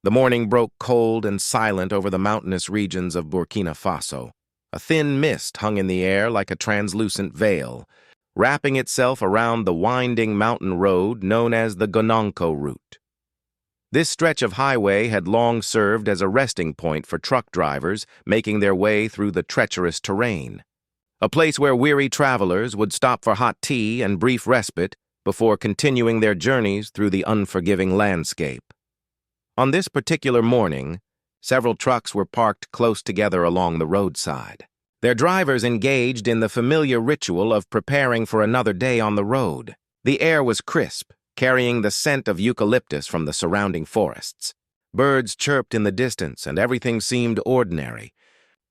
The morning broke cold and silent over the mountainous regions of Burkina Faso. A thin mist hung in the air like a translucent veil, wrapping itself around the winding mountain road known as the Gononko route. This stretch of highway had long served as a resting point for truck drivers making their way through the treacherous terrain, a place where weary travelers would stop for hot tea and brief respite before continuing their journeys through the unforgiving landscape. On this particular morning, several trucks were parked close together along the roadside, their drivers engaged in the familiar ritual of preparing for another day on the road. The air was crisp, carrying the scent of eucalyptus from the surrounding forests. Birds chirped in the distance, and everything seemed ordinary,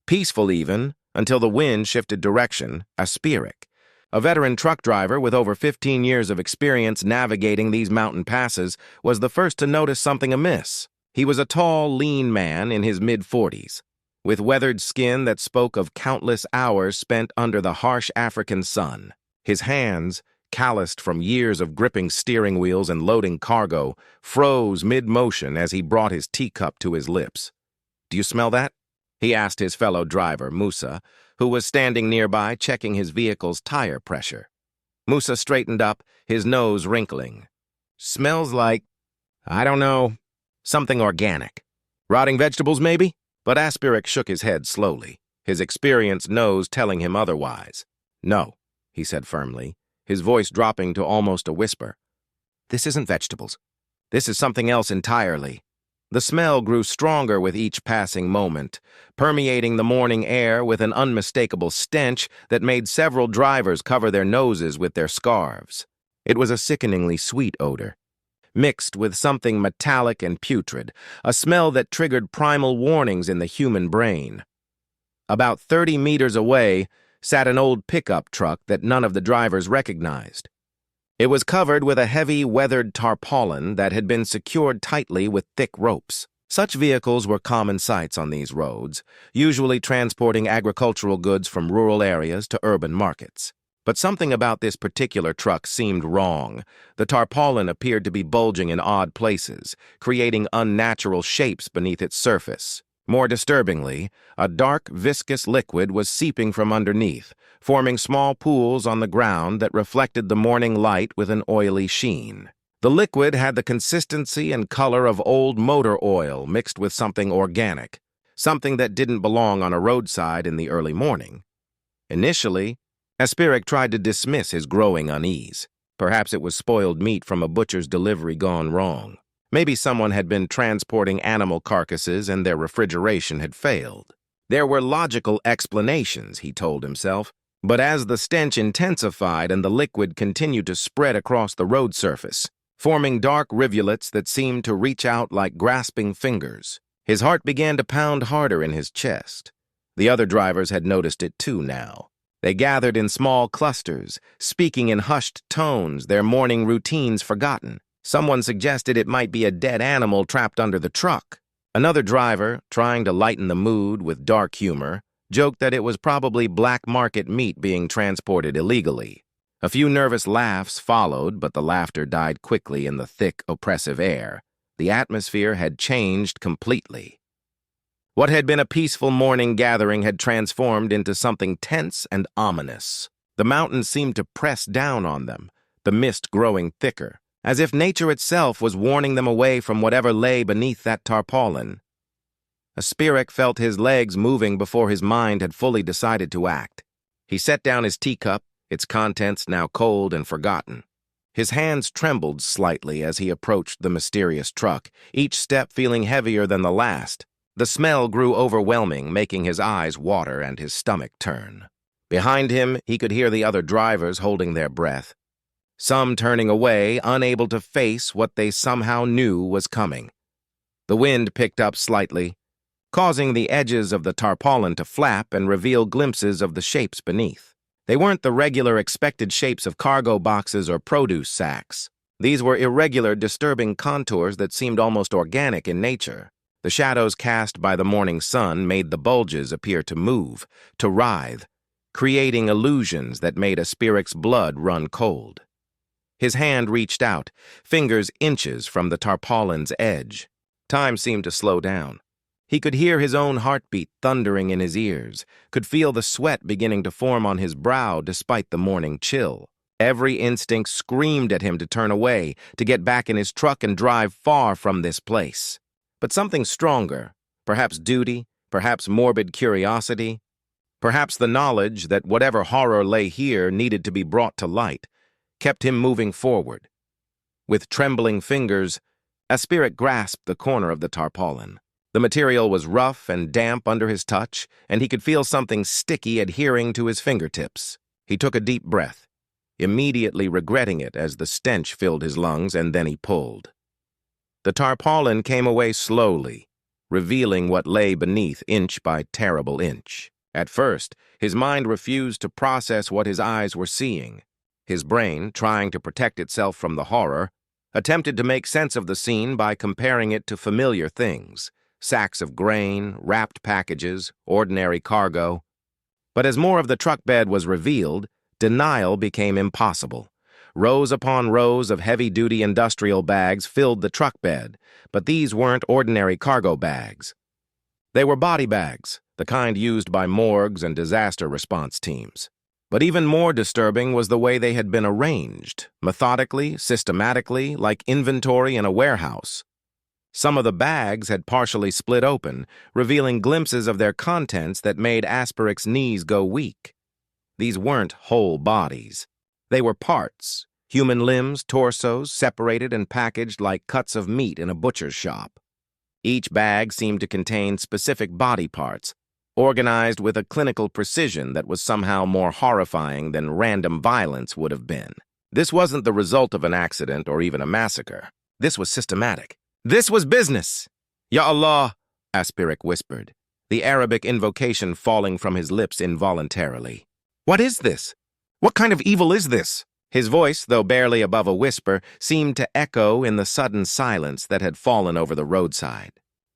peaceful even, until the wind shifted direction. Aspirik, a veteran truck driver with over 15 years of experience navigating these mountain passes, was the first to notice something amiss. He was a tall, lean man in his mid-40s, with weathered skin that spoke of countless hours spent under the harsh African sun. His hands, calloused from years of gripping steering wheels and loading cargo, froze mid-motion as he brought his teacup to his lips. "Do you smell that?" he asked his fellow driver, Musa, who was standing nearby checking his vehicle's tire pressure. Musa straightened up, his nose wrinkling. "Smells like, I don't know, something organic. Rotting vegetables, maybe?" But Aspirik shook his head slowly, his experienced nose telling him otherwise. "No," he said firmly, his voice dropping to almost a whisper. "This isn't vegetables. This is something else entirely." The smell grew stronger with each passing moment, permeating the morning air with an unmistakable stench that made several drivers cover their noses with their scarves. It was a sickeningly sweet odor, mixed with something metallic and putrid, a smell that triggered primal warnings in the human brain. About 30 meters away sat an old pickup truck that none of the drivers recognized. It was covered with a heavy, weathered tarpaulin that had been secured tightly with thick ropes. Such vehicles were common sights on these roads, usually transporting agricultural goods from rural areas to urban markets. But something about this particular truck seemed wrong. The tarpaulin appeared to be bulging in odd places, creating unnatural shapes beneath its surface. More disturbingly, a dark, viscous liquid was seeping from underneath, forming small pools on the ground that reflected the morning light with an oily sheen. The liquid had the consistency and color of old motor oil mixed with something organic, something that didn't belong on a roadside in the early morning. Initially, Aspirik tried to dismiss his growing unease. Perhaps it was spoiled meat from a butcher's delivery gone wrong. Maybe someone had been transporting animal carcasses and their refrigeration had failed. There were logical explanations, he told himself, but as the stench intensified and the liquid continued to spread across the road surface, forming dark rivulets that seemed to reach out like grasping fingers, his heart began to pound harder in his chest. The other drivers had noticed it too now. They gathered in small clusters, speaking in hushed tones, their morning routines forgotten. Someone suggested it might be a dead animal trapped under the truck. Another driver, trying to lighten the mood with dark humor, joked that it was probably black market meat being transported illegally. A few nervous laughs followed, but the laughter died quickly in the thick, oppressive air. The atmosphere had changed completely. What had been a peaceful morning gathering had transformed into something tense and ominous. The mountains seemed to press down on them, the mist growing thicker, as if nature itself was warning them away from whatever lay beneath that tarpaulin. Aspirik felt his legs moving before his mind had fully decided to act. He set down his teacup, its contents now cold and forgotten. His hands trembled slightly as he approached the mysterious truck, each step feeling heavier than the last. The smell grew overwhelming, making his eyes water and his stomach turn. Behind him, he could hear the other drivers holding their breath, some turning away, unable to face what they somehow knew was coming. The wind picked up slightly, causing the edges of the tarpaulin to flap and reveal glimpses of the shapes beneath. They weren't the regular expected shapes of cargo boxes or produce sacks. These were irregular, disturbing contours that seemed almost organic in nature. The shadows cast by the morning sun made the bulges appear to move, to writhe, creating illusions that made Aspirik's blood run cold. His hand reached out, fingers inches from the tarpaulin's edge. Time seemed to slow down. He could hear his own heartbeat thundering in his ears, could feel the sweat beginning to form on his brow despite the morning chill. Every instinct screamed at him to turn away, to get back in his truck and drive far from this place. But something stronger, perhaps duty, perhaps morbid curiosity, perhaps the knowledge that whatever horror lay here needed to be brought to light, kept him moving forward. With trembling fingers, Aspirik grasped the corner of the tarpaulin. The material was rough and damp under his touch, and he could feel something sticky adhering to his fingertips. He took a deep breath, immediately regretting it as the stench filled his lungs, and then he pulled. The tarpaulin came away slowly, revealing what lay beneath inch by terrible inch. At first, his mind refused to process what his eyes were seeing. His brain, trying to protect itself from the horror, attempted to make sense of the scene by comparing it to familiar things: sacks of grain, wrapped packages, ordinary cargo. But as more of the truck bed was revealed, denial became impossible. Rows upon rows of heavy-duty industrial bags filled the truck bed, but these weren't ordinary cargo bags. They were body bags, the kind used by morgues and disaster response teams. But even more disturbing was the way they had been arranged, methodically, systematically, like inventory in a warehouse. Some of the bags had partially split open, revealing glimpses of their contents that made Aspirik's knees go weak. These weren't whole bodies. They were parts, human limbs, torsos, separated and packaged like cuts of meat in a butcher's shop. Each bag seemed to contain specific body parts, organized with a clinical precision that was somehow more horrifying than random violence would have been. This wasn't the result of an accident or even a massacre. This was systematic. This was business. Ya Allah, Aspirik whispered, the Arabic invocation falling from his lips involuntarily. What is this? What kind of evil is this? His voice, though barely above a whisper, seemed to echo in the sudden silence that had fallen over the roadside.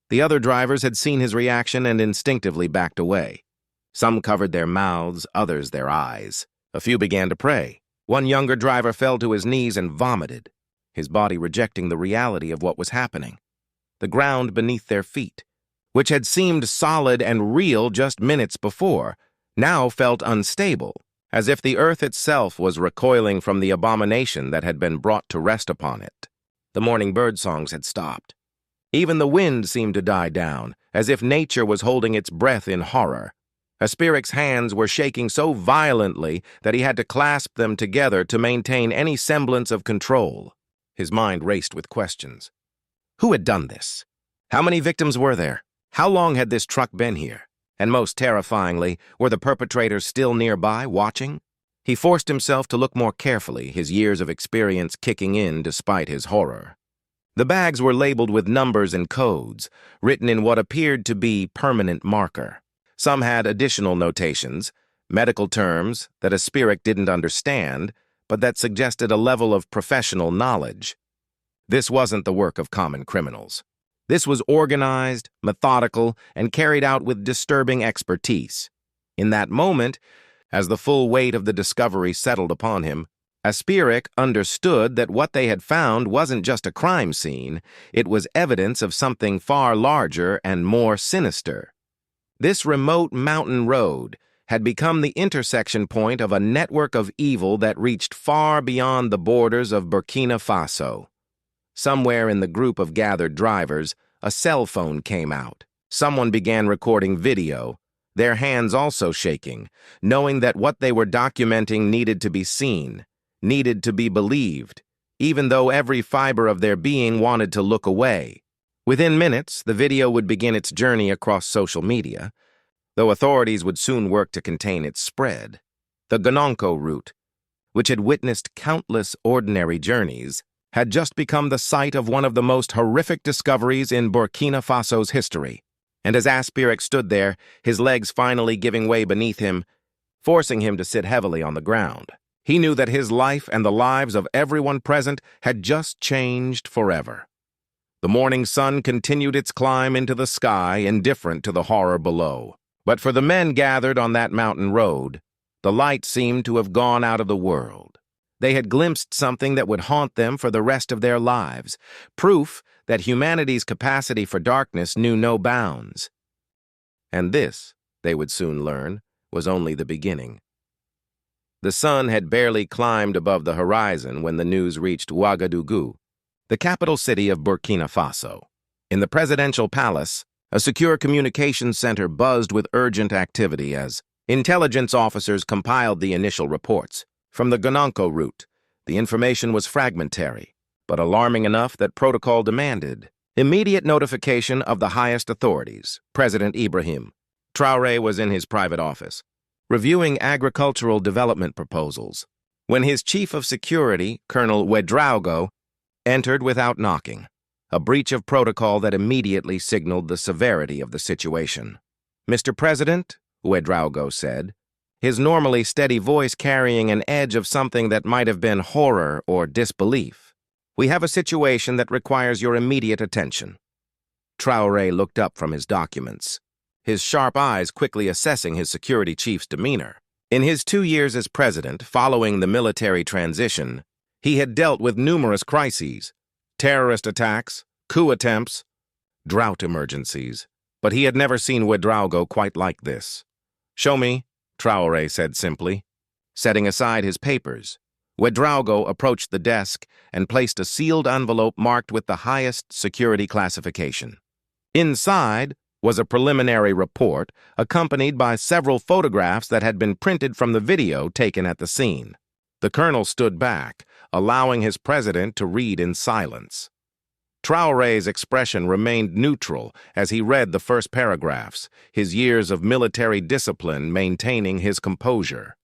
The other drivers had seen his reaction and instinctively backed away. Some covered their mouths, others their eyes. A few began to pray. One younger driver fell to his knees and vomited, his body rejecting the reality of what was happening. The ground beneath their feet, which had seemed solid and real just minutes before, now felt unstable, as if the earth itself was recoiling from the abomination that had been brought to rest upon it. The morning bird songs had stopped. Even the wind seemed to die down, as if nature was holding its breath in horror. Aspirik's hands were shaking so violently that he had to clasp them together to maintain any semblance of control. His mind raced with questions. Who had done this? How many victims were there? How long had this truck been here? And most terrifyingly, were the perpetrators still nearby, watching? He forced himself to look more carefully, his years of experience kicking in despite his horror. The bags were labeled with numbers and codes, written in what appeared to be permanent marker. Some had additional notations, medical terms that Aspirik didn't understand, but that suggested a level of professional knowledge. This wasn't the work of common criminals. This was organized, methodical, and carried out with disturbing expertise. In that moment, as the full weight of the discovery settled upon him, Aspirik understood that what they had found wasn't just a crime scene, it was evidence of something far larger and more sinister. This remote mountain road had become the intersection point of a network of evil that reached far beyond the borders of Burkina Faso. Somewhere in the group of gathered drivers, a cell phone came out. Someone began recording video, their hands also shaking, knowing that what they were documenting needed to be seen, needed to be believed, even though every fiber of their being wanted to look away. Within minutes, the video would begin its journey across social media, though authorities would soon work to contain its spread. The Gononko route, which had witnessed countless ordinary journeys, had just become the site of one of the most horrific discoveries in Burkina Faso's history. And as Aspirik stood there, his legs finally giving way beneath him, forcing him to sit heavily on the ground, he knew that his life and the lives of everyone present had just changed forever. The morning sun continued its climb into the sky, indifferent to the horror below. But for the men gathered on that mountain road, the light seemed to have gone out of the world. They had glimpsed something that would haunt them for the rest of their lives, proof that humanity's capacity for darkness knew no bounds. And this, they would soon learn, was only the beginning. The sun had barely climbed above the horizon when the news reached Ouagadougou, the capital city of Burkina Faso. In the presidential palace, a secure communications center buzzed with urgent activity as intelligence officers compiled the initial reports. From the Gononko route, the information was fragmentary, but alarming enough that protocol demanded immediate notification of the highest authorities. President Ibrahim Traoré was in his private office, reviewing agricultural development proposals, when his chief of security, Colonel Ouedraogo, entered without knocking, a breach of protocol that immediately signaled the severity of the situation. "Mr. President," Ouedraogo said, his normally steady voice carrying an edge of something that might have been horror or disbelief, "we have a situation that requires your immediate attention." Traoré looked up from his documents, his sharp eyes quickly assessing his security chief's demeanor. In his 2 years as president, following the military transition, he had dealt with numerous crises: terrorist attacks, coup attempts, drought emergencies. But he had never seen Ouedraogo quite like this. "Show me," Traoré said simply. Setting aside his papers, Ouedraogo approached the desk and placed a sealed envelope marked with the highest security classification. Inside was a preliminary report accompanied by several photographs that had been printed from the video taken at the scene. The colonel stood back, allowing his president to read in silence. Traoré's expression remained neutral as he read the first paragraphs, his years of military discipline maintaining his composure.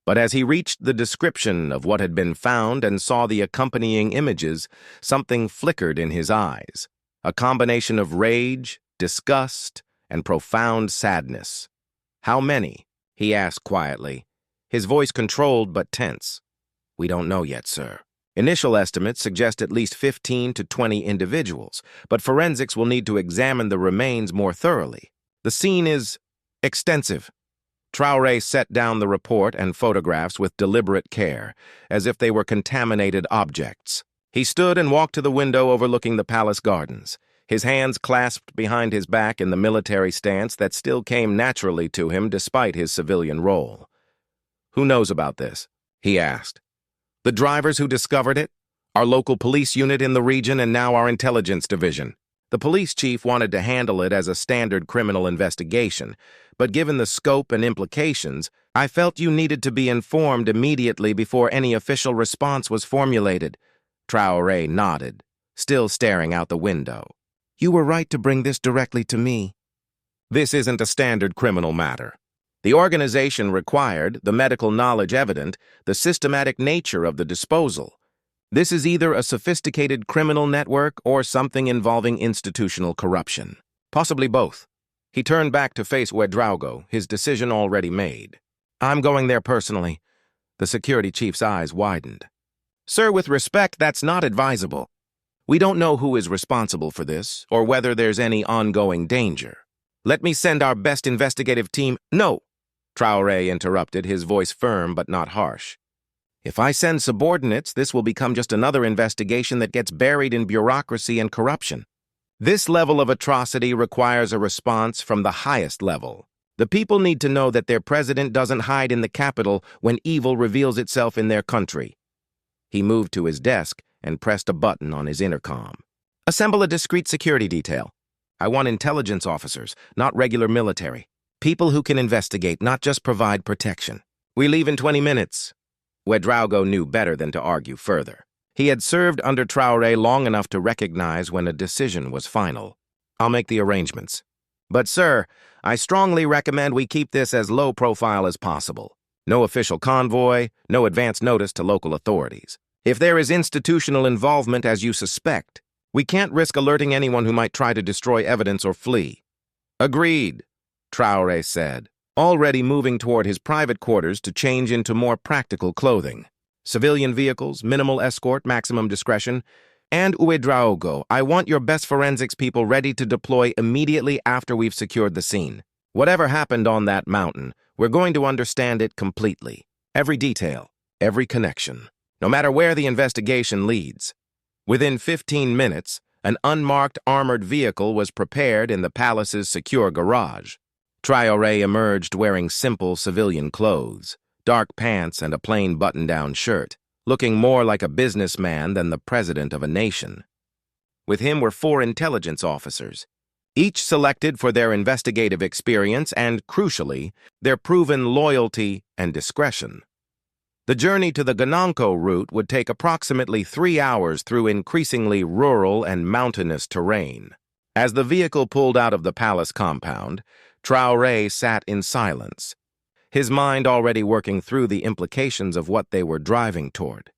But as he reached the description of what had been found and saw the accompanying images, something flickered in his eyes, a combination of rage, disgust, and profound sadness. "How many?" he asked quietly, his voice controlled but tense. "We don't know yet, sir. Initial estimates suggest at least 15 to 20 individuals, but forensics will need to examine the remains more thoroughly. The scene is extensive." Traoré set down the report and photographs with deliberate care, as if they were contaminated objects. He stood and walked to the window overlooking the palace gardens, his hands clasped behind his back in the military stance that still came naturally to him despite his civilian role. "Who knows about this?" he asked. "The drivers who discovered it, our local police unit in the region, and now our intelligence division." The police chief wanted to handle it as a standard criminal investigation, but given the scope and implications, "I felt you needed to be informed immediately before any official response was formulated." Traoré nodded, still staring out the window. "You were right to bring this directly to me." "This isn't a standard criminal matter. The organization required, the medical knowledge evident, the systematic nature of the disposal. This is either a sophisticated criminal network or something involving institutional corruption. Possibly both." He turned back to face Ouedraogo, his decision already made. "I'm going there personally." The security chief's eyes widened. "Sir, with respect, that's not advisable. We don't know who is responsible for this, or whether there's any ongoing danger. Let me send our best investigative team—" "No," Traoré interrupted, his voice firm but not harsh. "If I send subordinates, this will become just another investigation that gets buried in bureaucracy and corruption. This level of atrocity requires a response from the highest level. The people need to know that their president doesn't hide in the capital when evil reveals itself in their country." He moved to his desk and pressed a button on his intercom. "Assemble a discreet security detail. I want intelligence officers, not regular military. People who can investigate, not just provide protection. We leave in 20 minutes. Ouedraogo knew better than to argue further. He had served under Traoré long enough to recognize when a decision was final. "I'll make the arrangements. But, sir, I strongly recommend we keep this as low profile as possible. No official convoy, no advance notice to local authorities. If there is institutional involvement as you suspect, we can't risk alerting anyone who might try to destroy evidence or flee." "Agreed," Traoré said, already moving toward his private quarters to change into more practical clothing. "Civilian vehicles, minimal escort, maximum discretion. And Ouedraogo, I want your best forensics people ready to deploy immediately after we've secured the scene. Whatever happened on that mountain, we're going to understand it completely. Every detail, every connection. No matter where the investigation leads." Within 15 minutes, An unmarked armored vehicle was prepared in the palace's secure garage. Traoré emerged wearing simple civilian clothes, dark pants and a plain button-down shirt, looking more like a businessman than the president of a nation. With him were 4 intelligence officers, each selected for their investigative experience and, crucially, their proven loyalty and discretion. The journey to the Gananko route would take approximately 3 hours through increasingly rural and mountainous terrain. As the vehicle pulled out of the palace compound, Traoré sat in silence, his mind already working through the implications of what they were driving toward.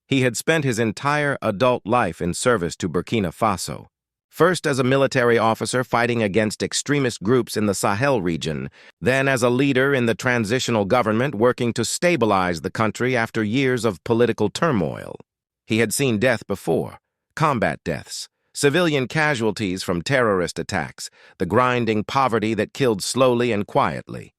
He had spent his entire adult life in service to Burkina Faso, first as a military officer fighting against extremist groups in the Sahel region, then as a leader in the transitional government working to stabilize the country after years of political turmoil. He had seen death before, combat deaths, civilian casualties from terrorist attacks, the grinding poverty that killed slowly and quietly.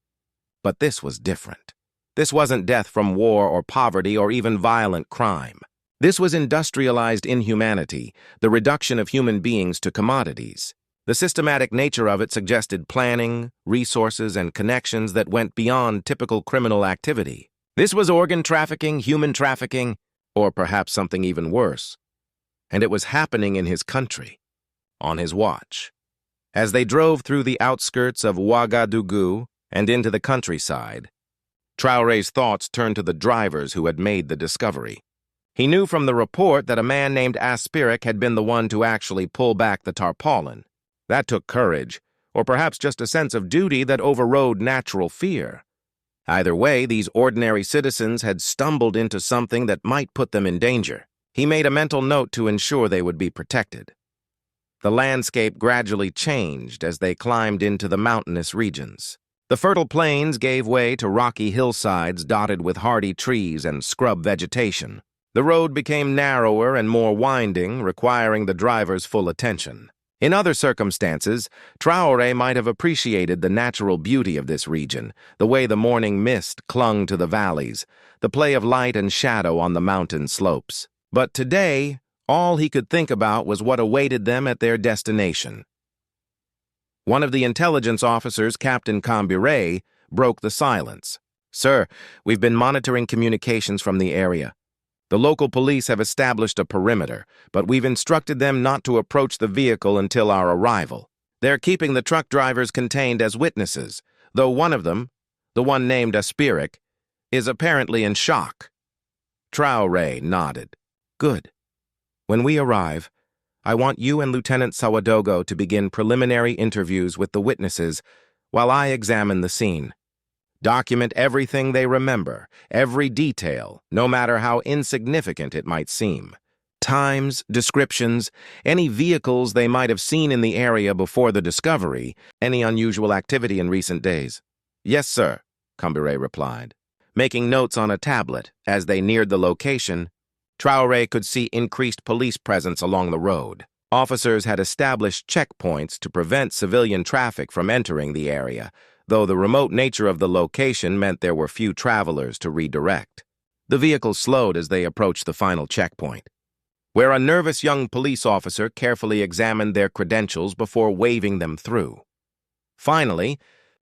But this was different. This wasn't death from war or poverty or even violent crime. This was industrialized inhumanity, the reduction of human beings to commodities. The systematic nature of it suggested planning, resources, and connections that went beyond typical criminal activity. This was organ trafficking, human trafficking, or perhaps something even worse. And it was happening in his country, on his watch. As they drove through the outskirts of Ouagadougou and into the countryside, Traoré's thoughts turned to the drivers who had made the discovery. He knew from the report that a man named Aspirik had been the one to actually pull back the tarpaulin. That took courage, or perhaps just a sense of duty that overrode natural fear. Either way, these ordinary citizens had stumbled into something that might put them in danger. He made a mental note to ensure they would be protected. The landscape gradually changed as they climbed into the mountainous regions. The fertile plains gave way to rocky hillsides dotted with hardy trees and scrub vegetation. The road became narrower and more winding, requiring the driver's full attention. In other circumstances, Traoré might have appreciated the natural beauty of this region, the way the morning mist clung to the valleys, the play of light and shadow on the mountain slopes. But today, all he could think about was what awaited them at their destination. One of the intelligence officers, Captain Ibrahim, broke the silence. "Sir, we've been monitoring communications from the area. The local police have established a perimeter, but we've instructed them not to approach the vehicle until our arrival. They're keeping the truck drivers contained as witnesses, though one of them, the one named Aspirik, is apparently in shock." Traoré nodded. "Good. When we arrive, I want you and Lieutenant Sawadogo to begin preliminary interviews with the witnesses while I examine the scene. Document everything they remember, every detail, no matter how insignificant it might seem. Times, descriptions, any vehicles they might have seen in the area before the discovery, any unusual activity in recent days." "Yes, sir," Ibrahim replied. Making notes on a tablet, as they neared the location, Traoré could see increased police presence along the road. Officers had established checkpoints to prevent civilian traffic from entering the area, though the remote nature of the location meant there were few travelers to redirect. The vehicle slowed as they approached the final checkpoint, where a nervous young police officer carefully examined their credentials before waving them through. Finally,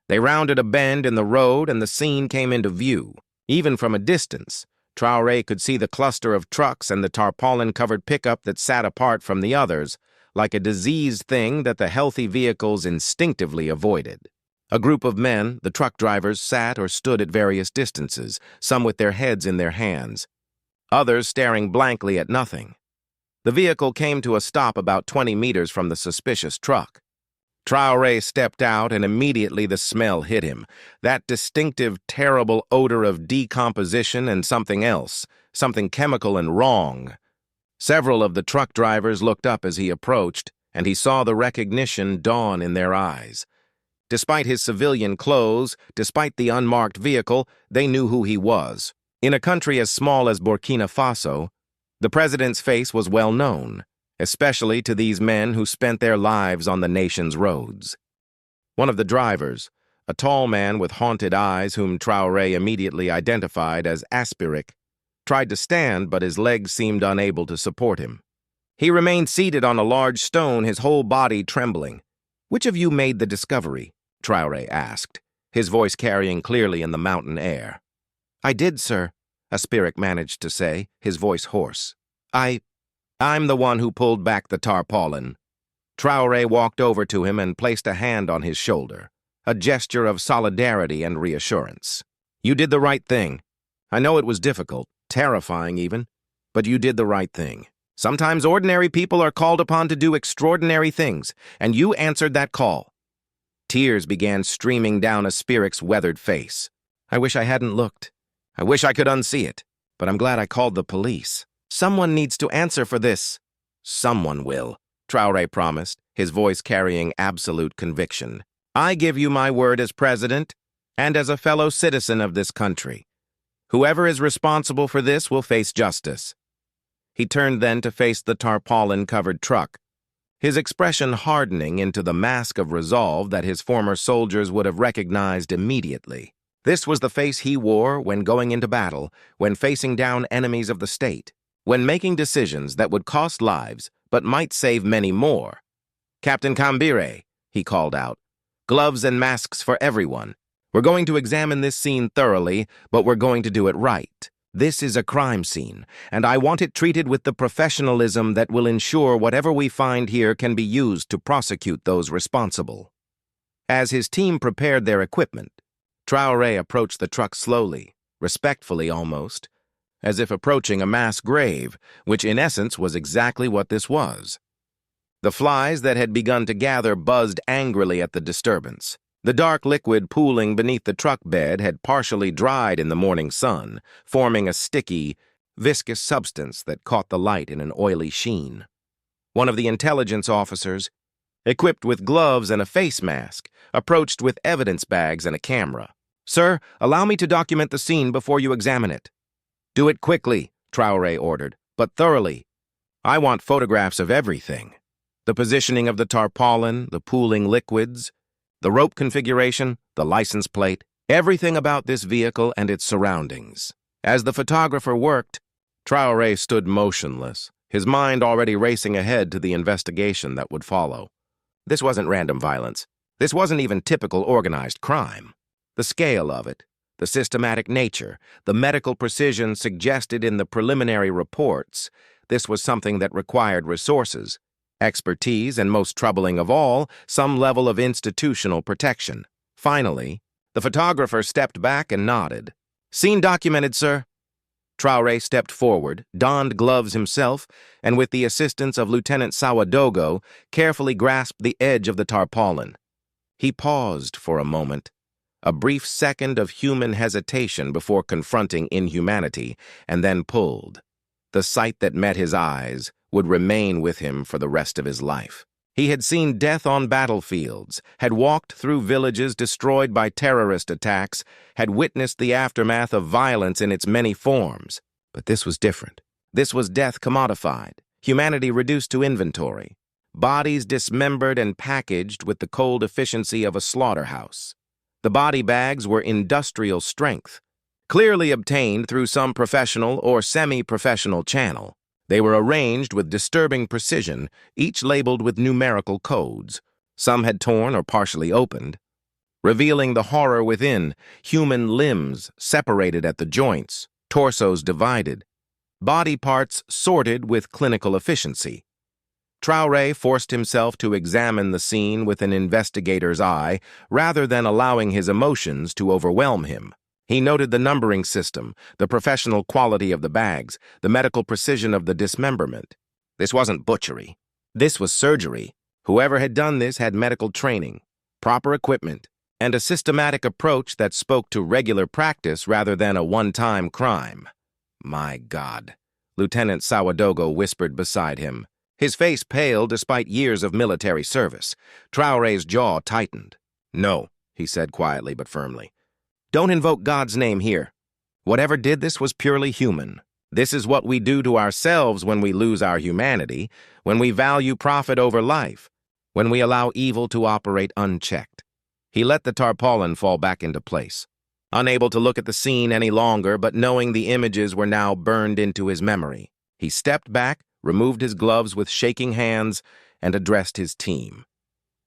they rounded a bend in the road and the scene came into view. Even from a distance, Traoré could see the cluster of trucks and the tarpaulin-covered pickup that sat apart from the others, like a diseased thing that the healthy vehicles instinctively avoided. A group of men, the truck drivers, sat or stood at various distances, some with their heads in their hands, others staring blankly at nothing. The vehicle came to a stop about 20 meters from the suspicious truck. Traoré stepped out and immediately the smell hit him, that distinctive, terrible odor of decomposition and something else, something chemical and wrong. Several of the truck drivers looked up as he approached, and he saw the recognition dawn in their eyes. Despite his civilian clothes, despite the unmarked vehicle, they knew who he was. In a country as small as Burkina Faso, the president's face was well known, especially to these men who spent their lives on the nation's roads. One of the drivers, a tall man with haunted eyes whom Traoré immediately identified as Aspirik, tried to stand, but his legs seemed unable to support him. He remained seated on a large stone, his whole body trembling. "Which of you made the discovery?" Traoré asked, his voice carrying clearly in the mountain air. "I did, sir," a spirit managed to say, his voice hoarse. I'm the one who pulled back the tarpaulin." Traoré walked over to him and placed a hand on his shoulder, a gesture of solidarity and reassurance. "You did the right thing. I know it was difficult, terrifying even, but you did the right thing. Sometimes ordinary people are called upon to do extraordinary things, and you answered that call." Tears began streaming down a spirit's weathered face. "I wish I hadn't looked. I wish I could unsee it, but I'm glad I called the police. Someone needs to answer for this." "Someone will," Traoré promised, his voice carrying absolute conviction. "I give you my word as president and as a fellow citizen of this country. Whoever is responsible for this will face justice." He turned then to face the tarpaulin-covered truck, his expression hardening into the mask of resolve that his former soldiers would have recognized immediately. This was the face he wore when going into battle, when facing down enemies of the state, when making decisions that would cost lives but might save many more. "Captain Ibrahim," he called out, "gloves and masks for everyone. We're going to examine this scene thoroughly, but we're going to do it right. This is a crime scene, and I want it treated with the professionalism that will ensure whatever we find here can be used to prosecute those responsible." As his team prepared their equipment, Traoré approached the truck slowly, respectfully almost, as if approaching a mass grave, which in essence was exactly what this was. The flies that had begun to gather buzzed angrily at the disturbance. The dark liquid pooling beneath the truck bed had partially dried in the morning sun, forming a sticky, viscous substance that caught the light in an oily sheen. One of the intelligence officers, equipped with gloves and a face mask, approached with evidence bags and a camera. "Sir, allow me to document the scene before you examine it." "Do it quickly," Traoré ordered, "but thoroughly. I want photographs of everything. The positioning of the tarpaulin, the pooling liquids, the rope configuration, the license plate, everything about this vehicle and its surroundings." As the photographer worked, Traoré stood motionless, his mind already racing ahead to the investigation that would follow. This wasn't random violence. This wasn't even typical organized crime. The scale of it, the systematic nature, the medical precision suggested in the preliminary reports, this was something that required resources, expertise, and most troubling of all, some level of institutional protection. Finally, the photographer stepped back and nodded. "Scene documented, sir." Traoré stepped forward, donned gloves himself, and with the assistance of Lieutenant Sawadogo, carefully grasped the edge of the tarpaulin. He paused for a moment, a brief second of human hesitation before confronting inhumanity, and then pulled. The sight that met his eyes would remain with him for the rest of his life. He had seen death on battlefields, had walked through villages destroyed by terrorist attacks, had witnessed the aftermath of violence in its many forms. But this was different. This was death commodified, humanity reduced to inventory, bodies dismembered and packaged with the cold efficiency of a slaughterhouse. The body bags were industrial strength, clearly obtained through some professional or semi-professional channel. They were arranged with disturbing precision, each labeled with numerical codes. Some had torn or partially opened, revealing the horror within: human limbs separated at the joints, torsos divided, body parts sorted with clinical efficiency. Traoré forced himself to examine the scene with an investigator's eye rather than allowing his emotions to overwhelm him. He noted the numbering system, the professional quality of the bags, the medical precision of the dismemberment. This wasn't butchery. This was surgery. Whoever had done this had medical training, proper equipment, and a systematic approach that spoke to regular practice rather than a one-time crime. "My God," Lieutenant Sawadogo whispered beside him, his face pale despite years of military service. Traoré's jaw tightened. "No," he said quietly but firmly. "Don't invoke God's name here. Whatever did this was purely human. This is what we do to ourselves when we lose our humanity, when we value profit over life, when we allow evil to operate unchecked." He let the tarpaulin fall back into place, unable to look at the scene any longer, but knowing the images were now burned into his memory. He stepped back, removed his gloves with shaking hands, and addressed his team.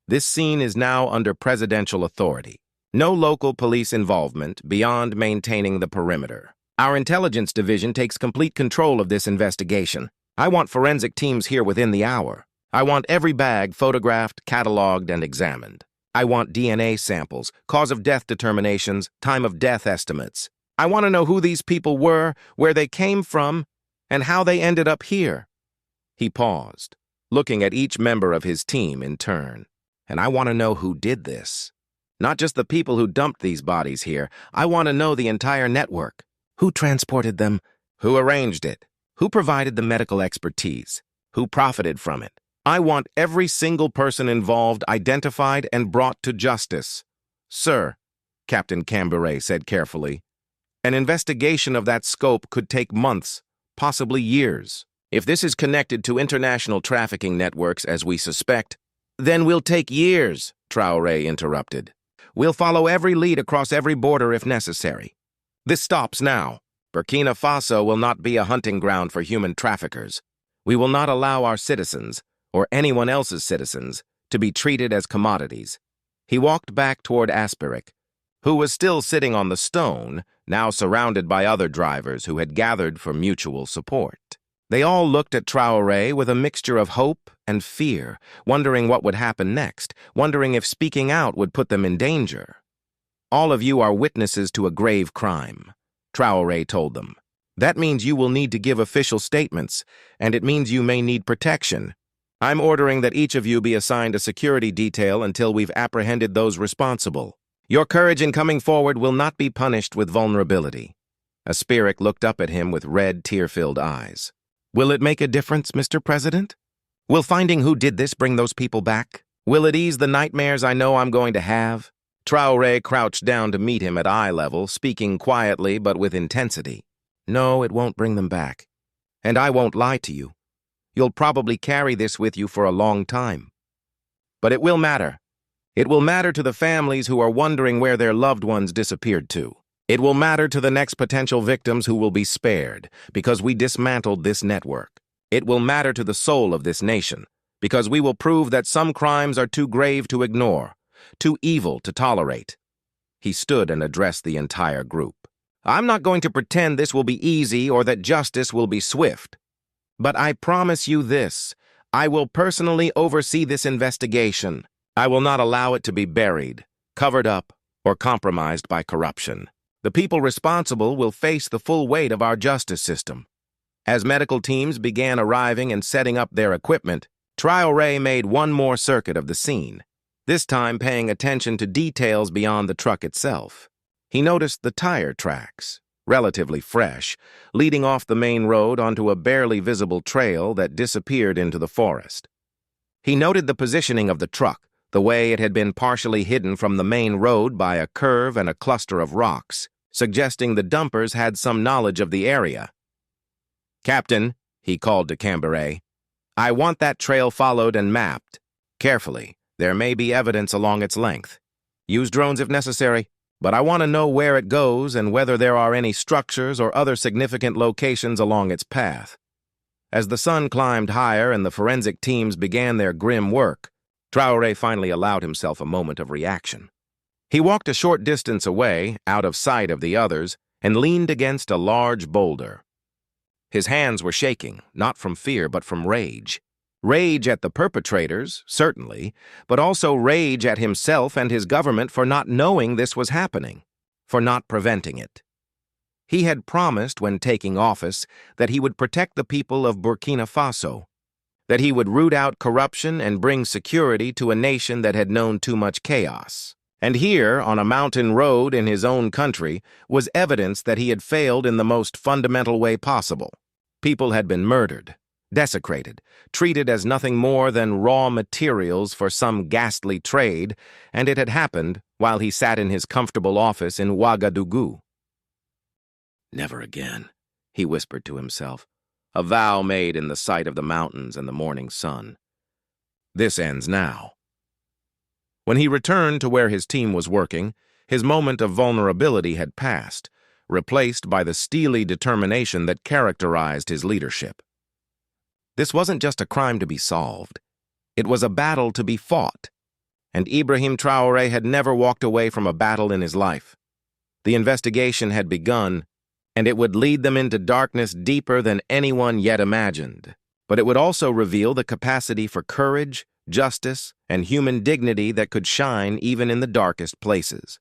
This scene is now under presidential authority. No local police involvement beyond maintaining the perimeter. Our intelligence division takes complete control of this investigation. I want forensic teams here within the hour. I want every bag photographed, cataloged, and examined. I want DNA samples, cause of death determinations, time of death estimates. I want to know who these people were, where they came from, and how they ended up here. He paused, looking at each member of his team in turn. And I want to know who did this. Not just the people who dumped these bodies here. I want to know the entire network. Who transported them? Who arranged it? Who provided the medical expertise? Who profited from it? I want every single person involved identified and brought to justice. Sir, Captain Traoré said carefully, an investigation of that scope could take months, possibly years. If this is connected to international trafficking networks as we suspect, then we'll take years, Traoré interrupted. We'll follow every lead across every border if necessary. This stops now. Burkina Faso will not be a hunting ground for human traffickers. We will not allow our citizens, or anyone else's citizens, to be treated as commodities. He walked back toward Aspirik, who was still sitting on the stone, now surrounded by other drivers who had gathered for mutual support. They all looked at Traoré with a mixture of hope and fear, wondering what would happen next, wondering if speaking out would put them in danger. All of you are witnesses to a grave crime, Traoré told them. That means you will need to give official statements, and it means you may need protection. I'm ordering that each of you be assigned a security detail until we've apprehended those responsible. Your courage in coming forward will not be punished with vulnerability. Aspirik looked up at him with red, tear-filled eyes. Will it make a difference, Mr. President? Will finding who did this bring those people back? Will it ease the nightmares I know I'm going to have? Traoré crouched down to meet him at eye level, speaking quietly but with intensity. No, it won't bring them back. And I won't lie to you. You'll probably carry this with you for a long time. But it will matter. It will matter to the families who are wondering where their loved ones disappeared to. It will matter to the next potential victims who will be spared because we dismantled this network. It will matter to the soul of this nation because we will prove that some crimes are too grave to ignore, too evil to tolerate. He stood and addressed the entire group. I'm not going to pretend this will be easy or that justice will be swift. But I promise you this, I will personally oversee this investigation. I will not allow it to be buried, covered up, or compromised by corruption. The people responsible will face the full weight of our justice system. As medical teams began arriving and setting up their equipment, Traoré made one more circuit of the scene, this time paying attention to details beyond the truck itself. He noticed the tire tracks, relatively fresh, leading off the main road onto a barely visible trail that disappeared into the forest. He noted the positioning of the truck, the way it had been partially hidden from the main road by a curve and a cluster of rocks, suggesting the dumpers had some knowledge of the area. Captain, he called to Traoré, I want that trail followed and mapped. Carefully, there may be evidence along its length. Use drones if necessary, but I want to know where it goes and whether there are any structures or other significant locations along its path. As the sun climbed higher and the forensic teams began their grim work, Traoré finally allowed himself a moment of reaction. He walked a short distance away, out of sight of the others, and leaned against a large boulder. His hands were shaking, not from fear but from rage. Rage at the perpetrators, certainly, but also rage at himself and his government for not knowing this was happening, for not preventing it. He had promised when taking office that he would protect the people of Burkina Faso, that he would root out corruption and bring security to a nation that had known too much chaos. And here, on a mountain road in his own country, was evidence that he had failed in the most fundamental way possible. People had been murdered, desecrated, treated as nothing more than raw materials for some ghastly trade, and it had happened while he sat in his comfortable office in Ouagadougou. Never again, he whispered to himself, a vow made in the sight of the mountains and the morning sun. This ends now. When he returned to where his team was working, his moment of vulnerability had passed, replaced by the steely determination that characterized his leadership. This wasn't just a crime to be solved. It was a battle to be fought. And Ibrahim Traoré had never walked away from a battle in his life. The investigation had begun, and it would lead them into darkness deeper than anyone yet imagined. But it would also reveal the capacity for courage, justice, and human dignity that could shine even in the darkest places.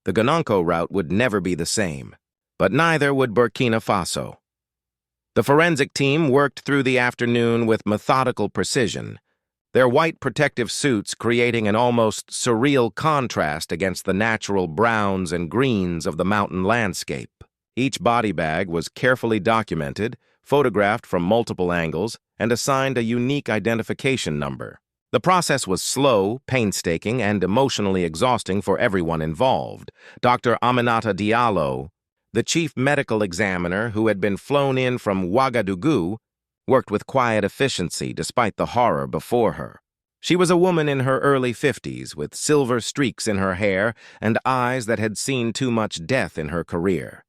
The Gononko route would never be the same, but neither would Burkina Faso. The forensic team worked through the afternoon with methodical precision, their white protective suits creating an almost surreal contrast against the natural browns and greens of the mountain landscape. Each body bag was carefully documented, photographed from multiple angles, and assigned a unique identification number. The process was slow, painstaking, and emotionally exhausting for everyone involved. Dr. Aminata Diallo, the chief medical examiner who had been flown in from Ouagadougou, worked with quiet efficiency despite the horror before her. She was a woman in her early 50s with silver streaks in her hair and eyes that had seen too much death in her career.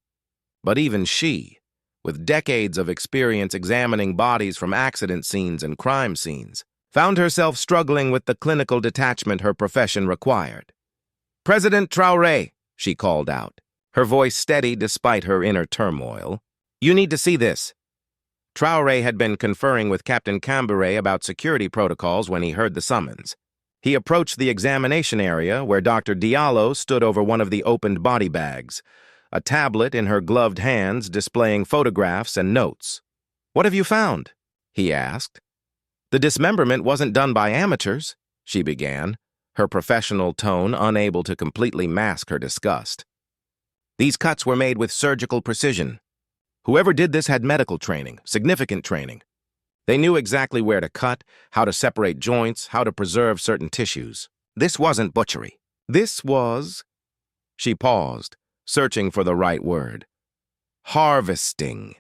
But even she, with decades of experience examining bodies from accident scenes and crime scenes, found herself struggling with the clinical detachment her profession required. "President Traoré," she called out, her voice steady despite her inner turmoil. "You need to see this." Traoré had been conferring with Captain Ibrahim about security protocols when he heard the summons. He approached the examination area where Dr. Diallo stood over one of the opened body bags, a tablet in her gloved hands displaying photographs and notes. "What have you found?" he asked. "The dismemberment wasn't done by amateurs," she began, her professional tone unable to completely mask her disgust. "These cuts were made with surgical precision. Whoever did this had medical training, significant training. They knew exactly where to cut, how to separate joints, how to preserve certain tissues. This wasn't butchery. This was—" She paused, searching for the right word. "Harvesting."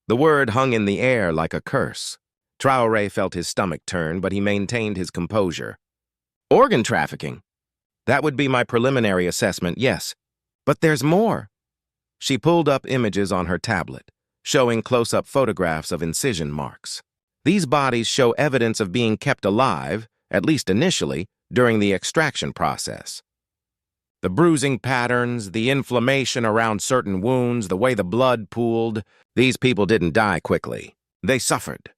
The word hung in the air like a curse. Traoré felt his stomach turn, but he maintained his composure. "Organ trafficking? That would be my preliminary assessment, yes. But there's more." She pulled up images on her tablet, showing close-up photographs of incision marks. These bodies show evidence of being kept alive, at least initially, during the extraction process. The bruising patterns, the inflammation around certain wounds, the way the blood pooled, these people didn't die quickly. They suffered.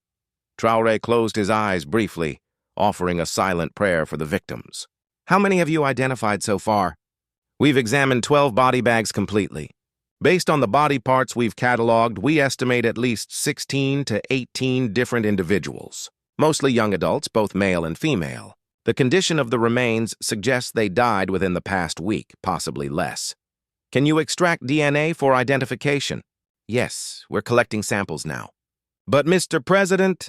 Traoré closed his eyes briefly, offering a silent prayer for the victims. "How many have you identified so far?" "We've examined 12 body bags completely. Based on the body parts we've cataloged, we estimate at least 16 to 18 different individuals, mostly young adults, both male and female. The condition of the remains suggests they died within the past week, possibly less. Can you extract DNA for identification?" "Yes, we're collecting samples now." "But Mr. President—"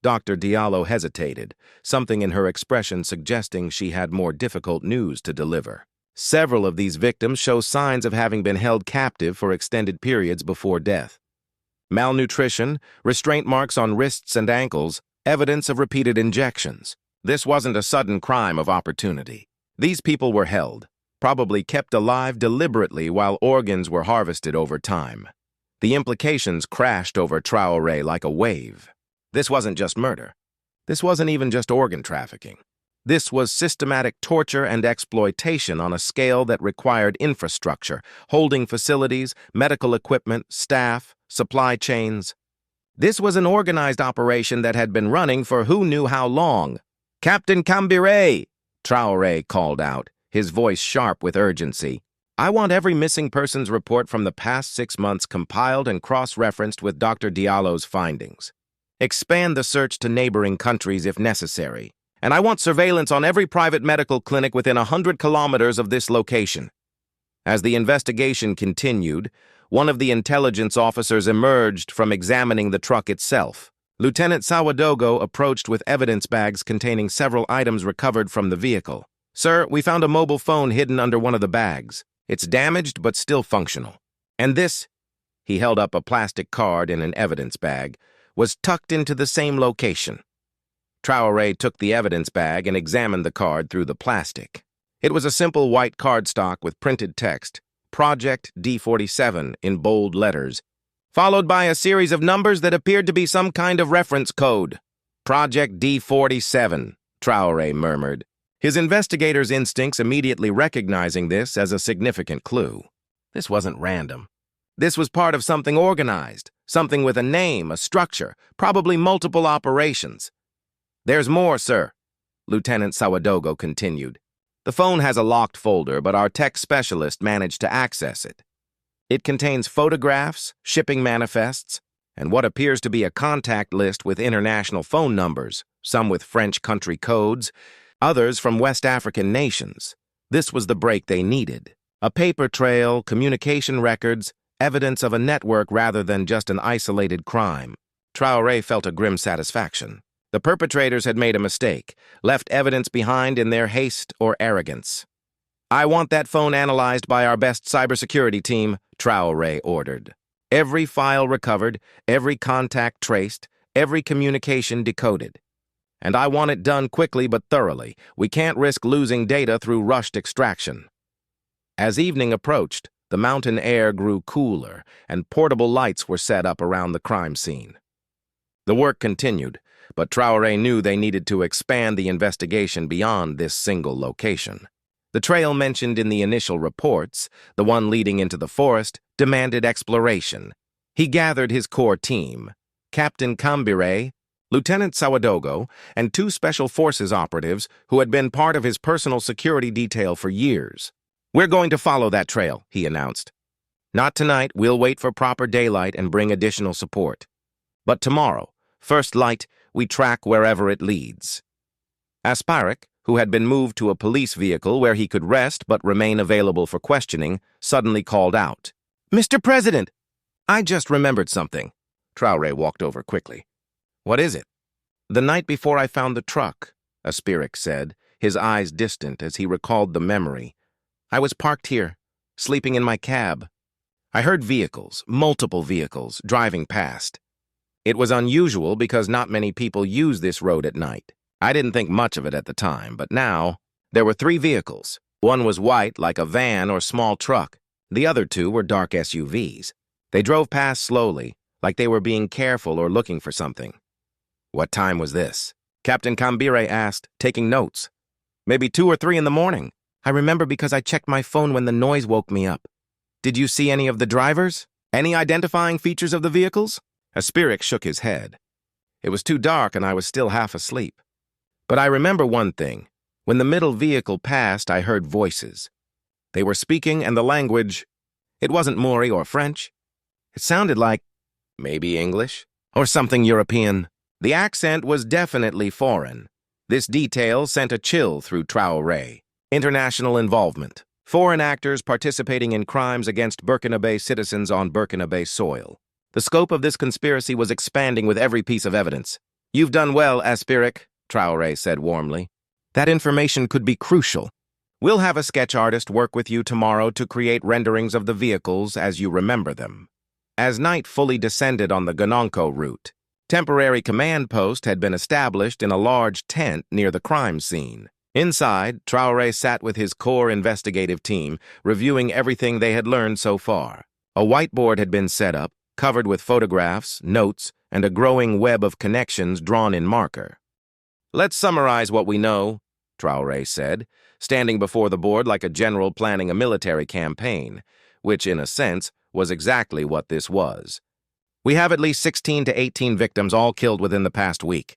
Dr. Diallo hesitated, something in her expression suggesting she had more difficult news to deliver. "Several of these victims show signs of having been held captive for extended periods before death. Malnutrition, restraint marks on wrists and ankles, evidence of repeated injections. This wasn't a sudden crime of opportunity. These people were held, probably kept alive deliberately while organs were harvested over time. The implications crashed over Traoré like a wave. This wasn't just murder. This wasn't even just organ trafficking. This was systematic torture and exploitation on a scale that required infrastructure, holding facilities, medical equipment, staff, supply chains. This was an organized operation that had been running for who knew how long. "Captain Ibrahim!" Traoré called out, his voice sharp with urgency. "I want every missing persons report from the past 6 months compiled and cross-referenced with Dr. Diallo's findings. Expand the search to neighboring countries if necessary. And I want surveillance on every private medical clinic within 100 kilometers of this location." As the investigation continued, one of the intelligence officers emerged from examining the truck itself. Lieutenant Sawadogo approached with evidence bags containing several items recovered from the vehicle. "Sir, we found a mobile phone hidden under one of the bags. It's damaged but still functional. And this," he held up a plastic card in an evidence bag, "was tucked into the same location." Traoré took the evidence bag and examined the card through the plastic. It was a simple white cardstock with printed text, Project D47 in bold letters, followed by a series of numbers that appeared to be some kind of reference code. Project D47, Traoré murmured, his investigator's instincts immediately recognizing this as a significant clue. This wasn't random. This was part of something organized, something with a name, a structure, probably multiple operations. There's more, sir, Lieutenant Sawadogo continued. The phone has a locked folder, but our tech specialist managed to access it. It contains photographs, shipping manifests, and what appears to be a contact list with international phone numbers, some with French country codes, others from West African nations. This was the break they needed. A paper trail, communication records, evidence of a network rather than just an isolated crime. Traoré felt a grim satisfaction. The perpetrators had made a mistake, left evidence behind in their haste or arrogance. I want that phone analyzed by our best cybersecurity team, Traoré ordered. Every file recovered, every contact traced, every communication decoded. And I want it done quickly but thoroughly. We can't risk losing data through rushed extraction. As evening approached, the mountain air grew cooler, and portable lights were set up around the crime scene. The work continued, but Traoré knew they needed to expand the investigation beyond this single location. The trail mentioned in the initial reports, the one leading into the forest, demanded exploration. He gathered his core team, Captain Ibrahim, Lieutenant Sawadogo, and 2 Special Forces operatives who had been part of his personal security detail for years. We're going to follow that trail, he announced. Not tonight, we'll wait for proper daylight and bring additional support. But tomorrow, first light, we track wherever it leads. Aspirik, who had been moved to a police vehicle where he could rest but remain available for questioning, suddenly called out. Mr. President! I just remembered something. Traoré walked over quickly. What is it? The night before I found the truck, Aspirik said, his eyes distant as he recalled the memory. I was parked here, sleeping in my cab. I heard vehicles, multiple vehicles, driving past. It was unusual because not many people use this road at night. I didn't think much of it at the time, but now there were 3 vehicles. One was white, like a van or small truck. The other 2 were dark SUVs. They drove past slowly, like they were being careful or looking for something. What time was this? Captain Ibrahim asked, taking notes. Maybe 2 or 3 in the morning. I remember because I checked my phone when the noise woke me up. Did you see any of the drivers? Any identifying features of the vehicles? Aspirik shook his head. It was too dark and I was still half asleep. But I remember one thing. When the middle vehicle passed, I heard voices. They were speaking and the language, it wasn't Maori or French. It sounded like maybe English or something European. The accent was definitely foreign. This detail sent a chill through Traoré. International involvement. Foreign actors participating in crimes against Burkinabe citizens on Burkinabe soil. The scope of this conspiracy was expanding with every piece of evidence. You've done well, Aspirik, Traoré said warmly. That information could be crucial. We'll have a sketch artist work with you tomorrow to create renderings of the vehicles as you remember them. As night fully descended on the Gononko route, temporary command post had been established in a large tent near the crime scene. Inside, Traoré sat with his core investigative team, reviewing everything they had learned so far. A whiteboard had been set up, covered with photographs, notes, and a growing web of connections drawn in marker. Let's summarize what we know, Traoré said, standing before the board like a general planning a military campaign, which, in a sense, was exactly what this was. We have at least 16 to 18 victims all killed within the past week.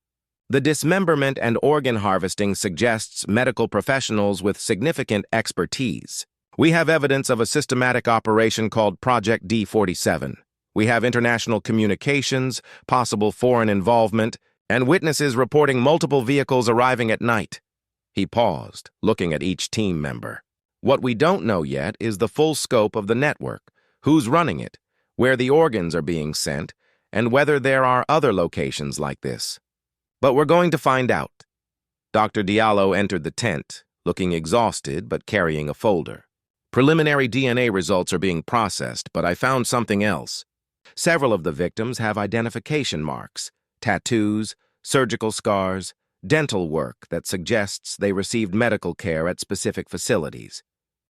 The dismemberment and organ harvesting suggests medical professionals with significant expertise. We have evidence of a systematic operation called Project D47. We have international communications, possible foreign involvement, and witnesses reporting multiple vehicles arriving at night. He paused, looking at each team member. What we don't know yet is the full scope of the network, who's running it, where the organs are being sent, and whether there are other locations like this. But we're going to find out. Dr. Diallo entered the tent, looking exhausted but carrying a folder. Preliminary DNA results are being processed, but I found something else. Several of the victims have identification marks, tattoos, surgical scars, dental work that suggests they received medical care at specific facilities.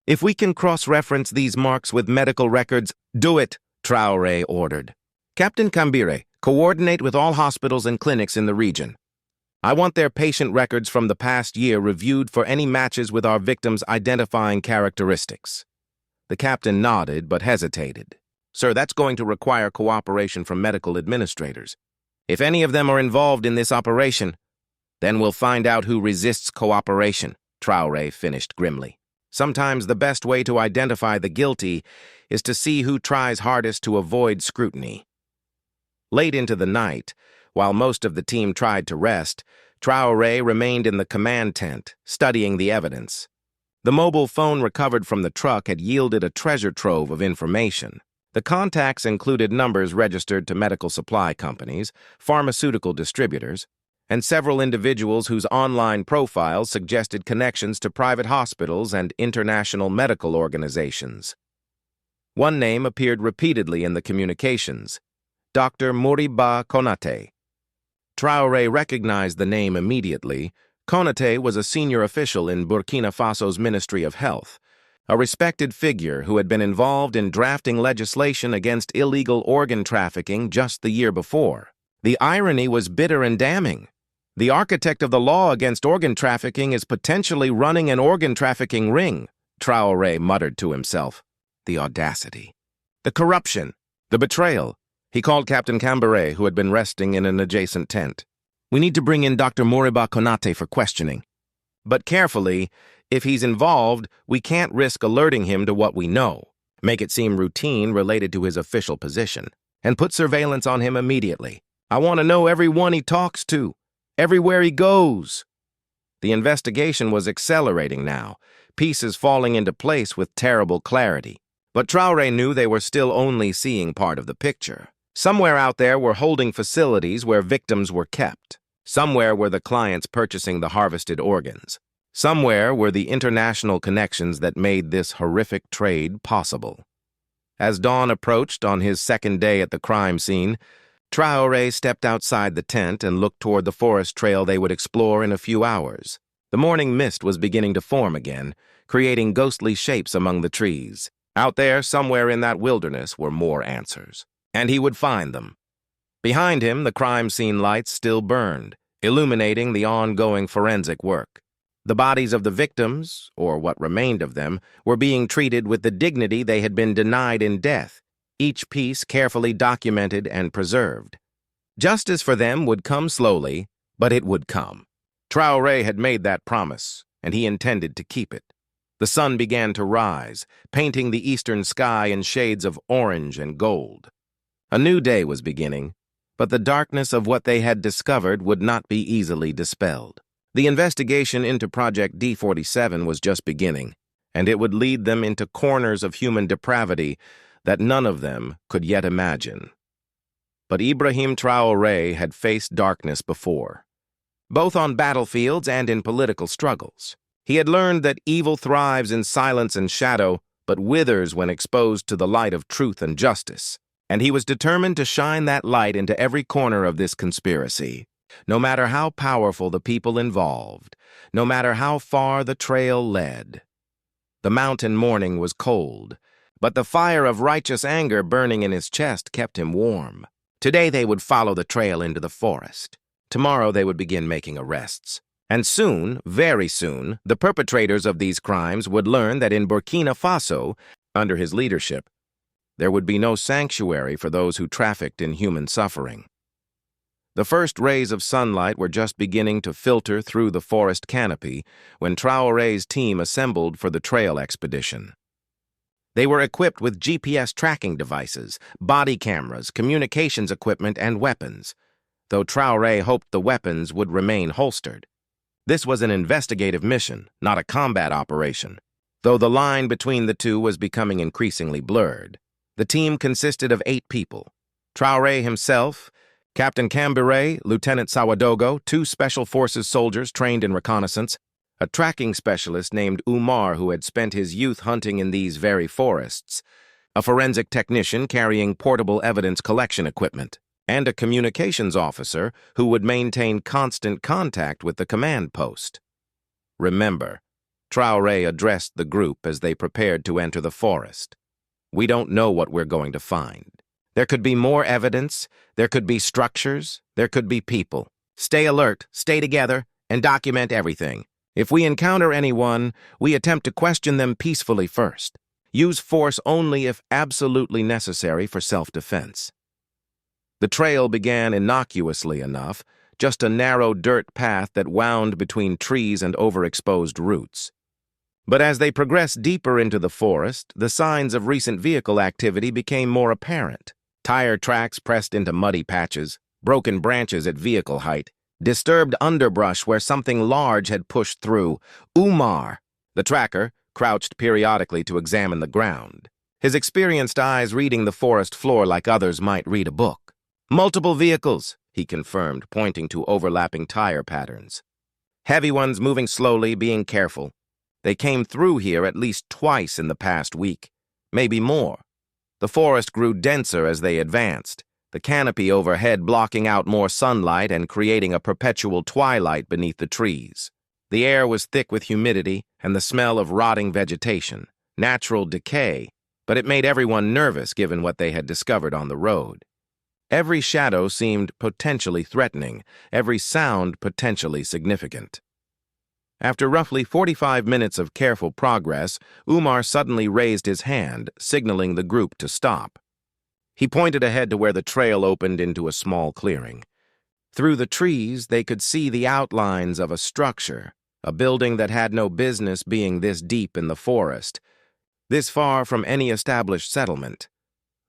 If we can cross-reference these marks with medical records, do it, Traoré ordered. Captain Cambire, coordinate with all hospitals and clinics in the region. I want their patient records from the past year reviewed for any matches with our victims' identifying characteristics. The captain nodded but hesitated. Sir, that's going to require cooperation from medical administrators. If any of them are involved in this operation, then we'll find out who resists cooperation, Traoré finished grimly. Sometimes the best way to identify the guilty is to see who tries hardest to avoid scrutiny. Late into the night, while most of the team tried to rest, Traoré remained in the command tent, studying the evidence. The mobile phone recovered from the truck had yielded a treasure trove of information. The contacts included numbers registered to medical supply companies, pharmaceutical distributors, and several individuals whose online profiles suggested connections to private hospitals and international medical organizations. One name appeared repeatedly in the communications: Dr. Moriba Konate. Traoré recognized the name immediately. Konate was a senior official in Burkina Faso's Ministry of Health, a respected figure who had been involved in drafting legislation against illegal organ trafficking just the year before. The irony was bitter and damning. The architect of the law against organ trafficking is potentially running an organ trafficking ring, Traoré muttered to himself. The audacity. The corruption. The betrayal. He called Captain Cambire, who had been resting in an adjacent tent. We need to bring in Dr. Moriba Konate for questioning. But carefully, if he's involved, we can't risk alerting him to what we know. Make it seem routine related to his official position. And put surveillance on him immediately. I want to know everyone he talks to. Everywhere he goes. The investigation was accelerating now, pieces falling into place with terrible clarity. But Traoré knew they were still only seeing part of the picture. Somewhere out there were holding facilities where victims were kept. Somewhere were the clients purchasing the harvested organs. Somewhere were the international connections that made this horrific trade possible. As dawn approached on his second day at the crime scene, Traoré stepped outside the tent and looked toward the forest trail they would explore in a few hours. The morning mist was beginning to form again, creating ghostly shapes among the trees. Out there, somewhere in that wilderness, were more answers. And he would find them. Behind him, the crime scene lights still burned, illuminating the ongoing forensic work. The bodies of the victims, or what remained of them, were being treated with the dignity they had been denied in death, each piece carefully documented and preserved. Justice for them would come slowly, but it would come. Traoré had made that promise, and he intended to keep it. The sun began to rise, painting the eastern sky in shades of orange and gold. A new day was beginning, but the darkness of what they had discovered would not be easily dispelled. The investigation into Project D47 was just beginning, and it would lead them into corners of human depravity that none of them could yet imagine. But Ibrahim Traoré had faced darkness before, both on battlefields and in political struggles. He had learned that evil thrives in silence and shadow, but withers when exposed to the light of truth and justice. And he was determined to shine that light into every corner of this conspiracy, no matter how powerful the people involved, no matter how far the trail led. The mountain morning was cold, but the fire of righteous anger burning in his chest kept him warm. Today they would follow the trail into the forest. Tomorrow they would begin making arrests. And soon, very soon, the perpetrators of these crimes would learn that in Burkina Faso, under his leadership, there would be no sanctuary for those who trafficked in human suffering. The first rays of sunlight were just beginning to filter through the forest canopy when Traoré's team assembled for the trail expedition. They were equipped with GPS tracking devices, body cameras, communications equipment, and weapons, though Traoré hoped the weapons would remain holstered. This was an investigative mission, not a combat operation, though the line between the two was becoming increasingly blurred. The team consisted of 8 people: Traoré himself, Captain Cambire, Lieutenant Sawadogo, 2 Special Forces soldiers trained in reconnaissance, a tracking specialist named Umar who had spent his youth hunting in these very forests, a forensic technician carrying portable evidence collection equipment, and a communications officer who would maintain constant contact with the command post. Remember, Traoré addressed the group as they prepared to enter the forest. We don't know what we're going to find. There could be more evidence, there could be structures, there could be people. Stay alert, stay together, and document everything. If we encounter anyone, we attempt to question them peacefully first. Use force only if absolutely necessary for self-defense. The trail began innocuously enough, just a narrow dirt path that wound between trees and overexposed roots. But as they progressed deeper into the forest, the signs of recent vehicle activity became more apparent. Tire tracks pressed into muddy patches, broken branches at vehicle height, disturbed underbrush where something large had pushed through. Umar, the tracker, crouched periodically to examine the ground, his experienced eyes reading the forest floor like others might read a book. Multiple vehicles, he confirmed, pointing to overlapping tire patterns. Heavy ones moving slowly, being careful. They came through here at least twice in the past week, maybe more. The forest grew denser as they advanced, the canopy overhead blocking out more sunlight and creating a perpetual twilight beneath the trees. The air was thick with humidity and the smell of rotting vegetation, natural decay, but it made everyone nervous given what they had discovered on the road. Every shadow seemed potentially threatening, every sound potentially significant. After roughly 45 minutes of careful progress, Umar suddenly raised his hand, signaling the group to stop. He pointed ahead to where the trail opened into a small clearing. Through the trees, they could see the outlines of a structure, a building that had no business being this deep in the forest, this far from any established settlement.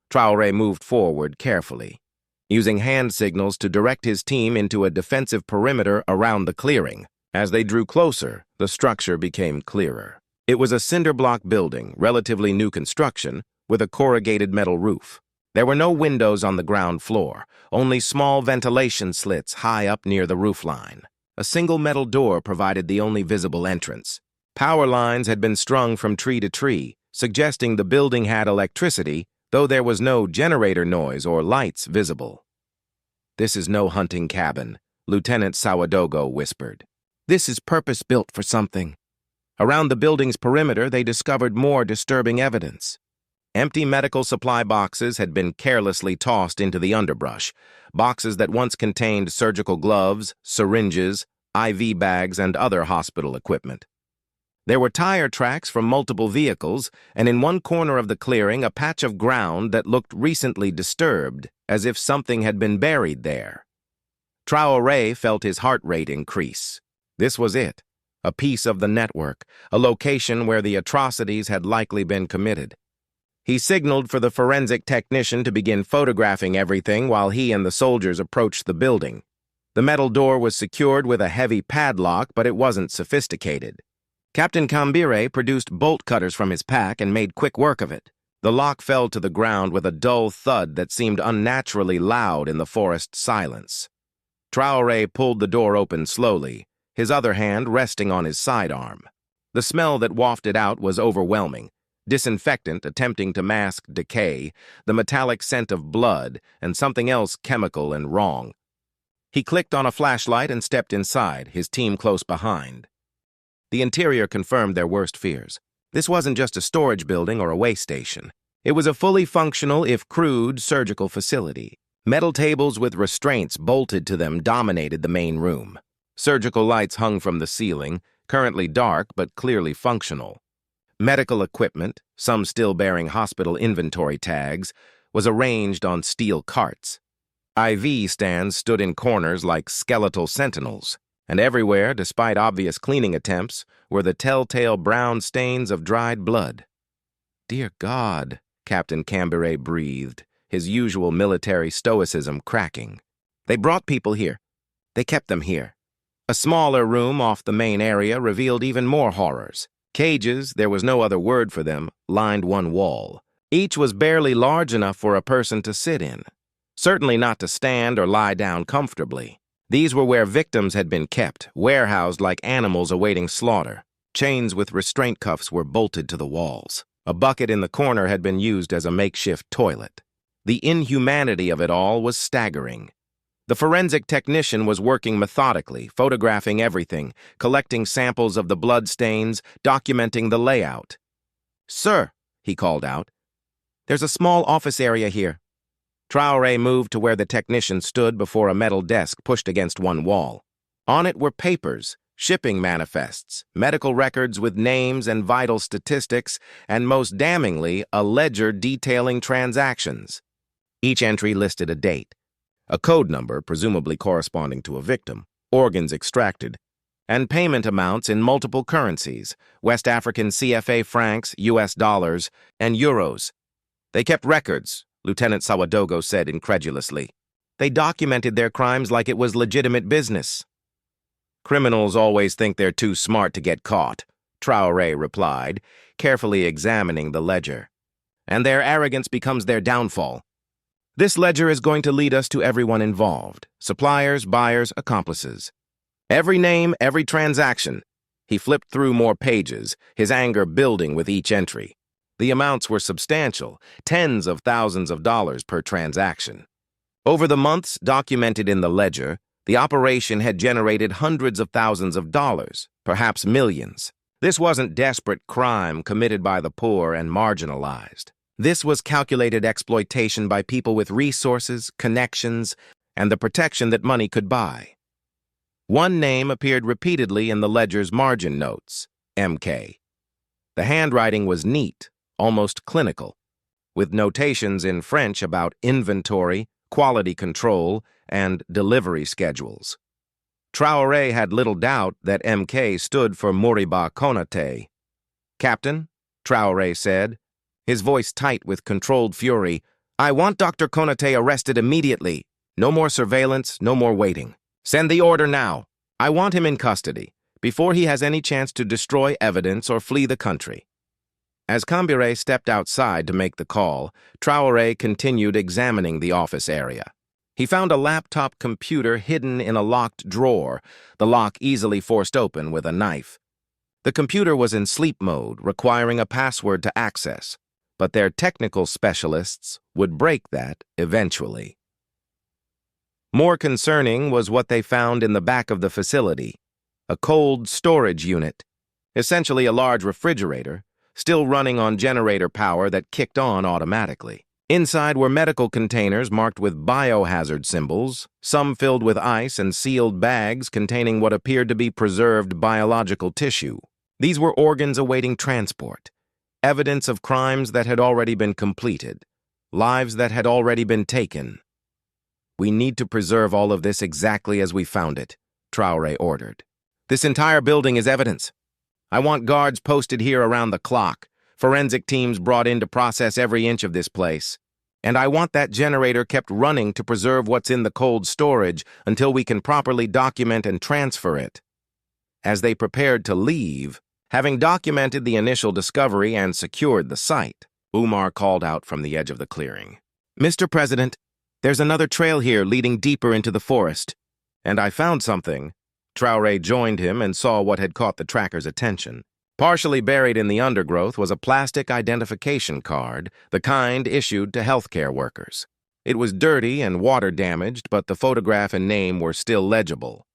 Traoré moved forward carefully, using hand signals to direct his team into a defensive perimeter around the clearing. As they drew closer, the structure became clearer. It was a cinder block building, relatively new construction, with a corrugated metal roof. There were no windows on the ground floor, only small ventilation slits high up near the roofline. A single metal door provided the only visible entrance. Power lines had been strung from tree to tree, suggesting the building had electricity, though there was no generator noise or lights visible. "This is no hunting cabin," Lieutenant Sawadogo whispered. "This is purpose-built for something." Around the building's perimeter, they discovered more disturbing evidence. Empty medical supply boxes had been carelessly tossed into the underbrush, boxes that once contained surgical gloves, syringes, IV bags, and other hospital equipment. There were tire tracks from multiple vehicles, and in one corner of the clearing, a patch of ground that looked recently disturbed, as if something had been buried there. Traoré felt his heart rate increase. This was it, a piece of the network, a location where the atrocities had likely been committed. He signaled for the forensic technician to begin photographing everything while he and the soldiers approached the building. The metal door was secured with a heavy padlock, but it wasn't sophisticated. Captain Ibrahim produced bolt cutters from his pack and made quick work of it. The lock fell to the ground with a dull thud that seemed unnaturally loud in the forest silence. Traoré pulled the door open slowly, his other hand resting on his sidearm. The smell that wafted out was overwhelming. Disinfectant attempting to mask decay, the metallic scent of blood, and something else chemical and wrong. He clicked on a flashlight and stepped inside, his team close behind. The interior confirmed their worst fears. This wasn't just a storage building or a way station. It was a fully functional, if crude, surgical facility. Metal tables with restraints bolted to them dominated the main room. Surgical lights hung from the ceiling, currently dark but clearly functional. Medical equipment, some still bearing hospital inventory tags, was arranged on steel carts. IV stands stood in corners like skeletal sentinels, and everywhere, despite obvious cleaning attempts, were the telltale brown stains of dried blood. "Dear God," Captain Ibrahim breathed, his usual military stoicism cracking. "They brought people here. They kept them here." A smaller room off the main area revealed even more horrors. Cages, there was no other word for them, lined one wall. Each was barely large enough for a person to sit in. Certainly not to stand or lie down comfortably. These were where victims had been kept, warehoused like animals awaiting slaughter. Chains with restraint cuffs were bolted to the walls. A bucket in the corner had been used as a makeshift toilet. The inhumanity of it all was staggering. The forensic technician was working methodically, photographing everything, collecting samples of the blood stains, documenting the layout. "Sir," he called out, "there's a small office area here." Traoré moved to where the technician stood before a metal desk pushed against one wall. On it were papers, shipping manifests, medical records with names and vital statistics, and most damningly, a ledger detailing transactions. Each entry listed a date, a code number presumably corresponding to a victim, organs extracted, and payment amounts in multiple currencies, West African CFA francs, US dollars, and euros. They kept records, Lieutenant Sawadogo said incredulously. They documented their crimes like it was legitimate business. Criminals always think they're too smart to get caught, Traoré replied, carefully examining the ledger. And their arrogance becomes their downfall. This ledger is going to lead us to everyone involved, suppliers, buyers, accomplices. Every name, every transaction. He flipped through more pages, his anger building with each entry. The amounts were substantial, tens of thousands of dollars per transaction. Over the months documented in the ledger, the operation had generated hundreds of thousands of dollars, perhaps millions. This wasn't desperate crime committed by the poor and marginalized. This was calculated exploitation by people with resources, connections, and the protection that money could buy. One name appeared repeatedly in the ledger's margin notes, MK. The handwriting was neat, almost clinical, with notations in French about inventory, quality control, and delivery schedules. Traoré had little doubt that MK stood for Moriba Konate. "Captain," Traoré said, his voice tight with controlled fury, "I want Dr. Konate arrested immediately. No more surveillance, no more waiting. Send the order now. I want him in custody, before he has any chance to destroy evidence or flee the country." As Cambire stepped outside to make the call, Traoré continued examining the office area. He found a laptop computer hidden in a locked drawer, the lock easily forced open with a knife. The computer was in sleep mode, requiring a password to access, but their technical specialists would break that eventually. More concerning was what they found in the back of the facility, a cold storage unit, essentially a large refrigerator, still running on generator power that kicked on automatically. Inside were medical containers marked with biohazard symbols, some filled with ice and sealed bags containing what appeared to be preserved biological tissue. These were organs awaiting transport, evidence of crimes that had already been completed, lives that had already been taken. "We need to preserve all of this exactly as we found it," Traoré ordered. "This entire building is evidence. I want guards posted here around the clock, forensic teams brought in to process every inch of this place. And I want that generator kept running to preserve what's in the cold storage until we can properly document and transfer it." As they prepared to leave, having documented the initial discovery and secured the site, Umar called out from the edge of the clearing. "Mr. President, there's another trail here leading deeper into the forest. And I found something." Traoré joined him and saw what had caught the tracker's attention. Partially buried in the undergrowth was a plastic identification card, the kind issued to healthcare workers. It was dirty and water-damaged, but the photograph and name were still legible.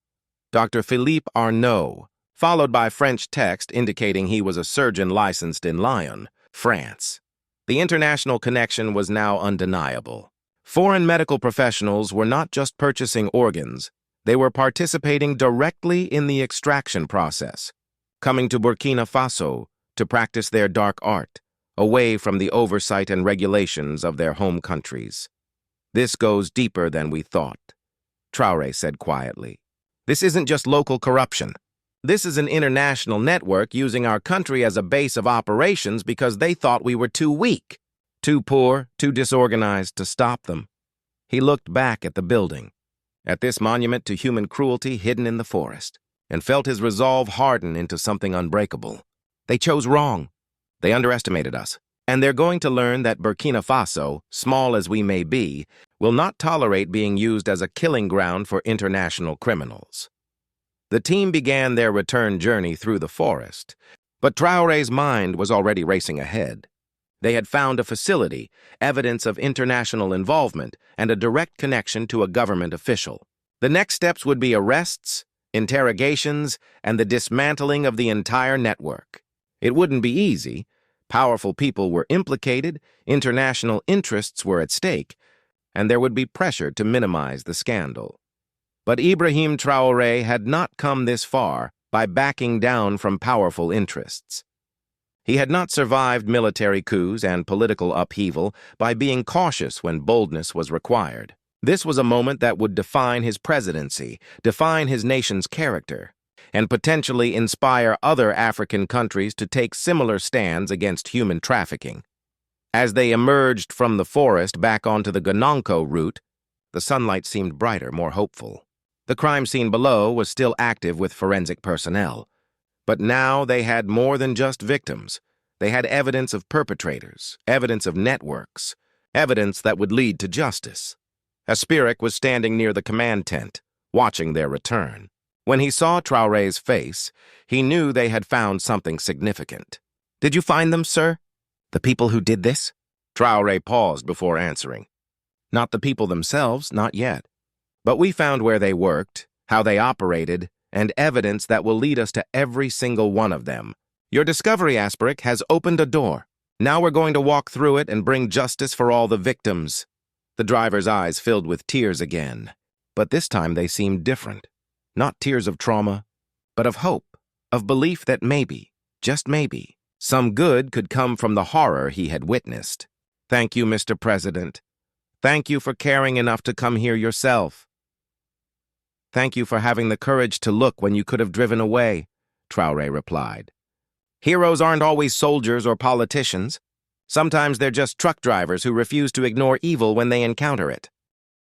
Dr. Philippe Arnaud, followed by French text indicating he was a surgeon licensed in Lyon, France. The international connection was now undeniable. Foreign medical professionals were not just purchasing organs, they were participating directly in the extraction process, coming to Burkina Faso to practice their dark art, away from the oversight and regulations of their home countries. "This goes deeper than we thought," Traoré said quietly. "This isn't just local corruption. This is an international network using our country as a base of operations because they thought we were too weak, too poor, too disorganized to stop them." He looked back at the building, at this monument to human cruelty hidden in the forest, and felt his resolve harden into something unbreakable. They chose wrong. They underestimated us. And they're going to learn that Burkina Faso, small as we may be, will not tolerate being used as a killing ground for international criminals. The team began their return journey through the forest, but Traoré's mind was already racing ahead. They had found a facility, evidence of international involvement, and a direct connection to a government official. The next steps would be arrests, interrogations, and the dismantling of the entire network. It wouldn't be easy. Powerful people were implicated, international interests were at stake, and there would be pressure to minimize the scandal. But Ibrahim Traoré had not come this far by backing down from powerful interests. He had not survived military coups and political upheaval by being cautious when boldness was required. This was a moment that would define his presidency, define his nation's character, and potentially inspire other African countries to take similar stands against human trafficking. As they emerged from the forest back onto the Gononko route, the sunlight seemed brighter, more hopeful. The crime scene below was still active with forensic personnel. But now they had more than just victims. They had evidence of perpetrators, evidence of networks, evidence that would lead to justice. Aspirik was standing near the command tent, watching their return. When he saw Traoré's face, he knew they had found something significant. "Did you find them, sir? The people who did this?" Traoré paused before answering. "Not the people themselves, not yet. But we found where they worked, how they operated, and evidence that will lead us to every single one of them. Your discovery, Aspirik, has opened a door. Now we're going to walk through it and bring justice for all the victims." The driver's eyes filled with tears again, but this time they seemed different. Not tears of trauma, but of hope, of belief that maybe, just maybe, some good could come from the horror he had witnessed. "Thank you, Mr. President. Thank you for caring enough to come here yourself. Thank you for having the courage to look when you could have driven away," Traoré replied. "Heroes aren't always soldiers or politicians. Sometimes they're just truck drivers who refuse to ignore evil when they encounter it."